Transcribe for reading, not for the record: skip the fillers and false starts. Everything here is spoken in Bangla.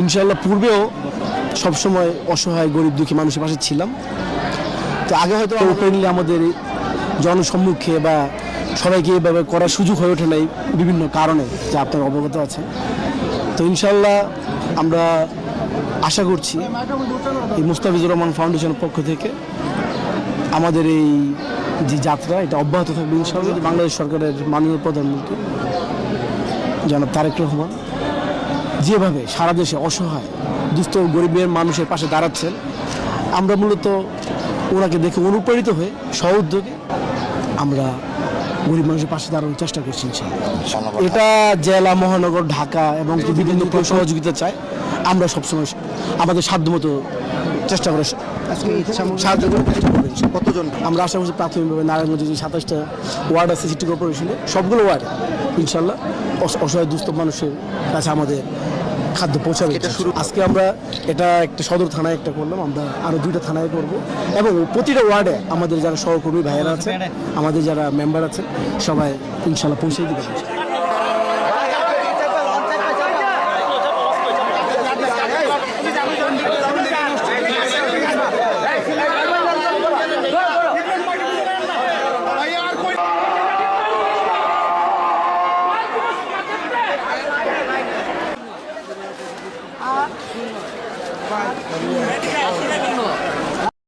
ইনশাআল্লাহ পূর্বেও সবসময় অসহায় গরিব দুঃখী মানুষের পাশে ছিলাম। তো আগে হয়তো ওপেনলি আমাদের জনসম্মুখে বা সবাইকে এভাবে করার সুযোগ হয়ে ওঠে নাই বিভিন্ন কারণে, যা আপনার অবগত আছে। তো ইনশাআল্লাহ আমরা আশা করছি এই মুস্তাফিজুর রহমান ফাউন্ডেশনের পক্ষ থেকে আমাদের এই যে যাত্রা এটা অব্যাহত থাকবে ইনশাআল্লাহ। বাংলাদেশ সরকারের মাননীয় প্রধানমন্ত্রী জনাব তারেক রহমান যেভাবে সারা দেশে অসহায় দুস্থ গরিবের মানুষের পাশে দাঁড়াচ্ছেন, আমরা মূলত ওনাকে দেখে অনুপ্রাণিত হয়ে সহউদ্যোগে আমরা গরিব মানুষের পাশে দাঁড়ানোর চেষ্টা করছি ইনশাআল্লাহ। এটা জেলা, মহানগর, ঢাকা এবং বিভিন্ন কেউ সহযোগিতা চায়, আমরা সবসময় আমাদের সাধ্যমতো চেষ্টা করে সাহায্য করে কতজন? আমরা আশা করছি প্রাথমিকভাবে নারায়ণগঞ্জে যে 27টা ওয়ার্ড আছে সিটি কর্পোরেশনে, সবগুলো ওয়ার্ডে ইনশাআল্লাহ অসহায় দুস্থ মানুষের কাছে আমাদের খাদ্য পৌঁছাবে। আজকে আমরা এটা একটা সদর থানায় একটা করলাম, আমরা আরও 2টা থানায় করব এবং প্রতিটা ওয়ার্ডে আমাদের যারা সহকর্মী ভাইয়েরা আছে, আমাদের যারা মেম্বার আছে, সবাই ইনশাআল্লাহ পৌঁছে দিবে।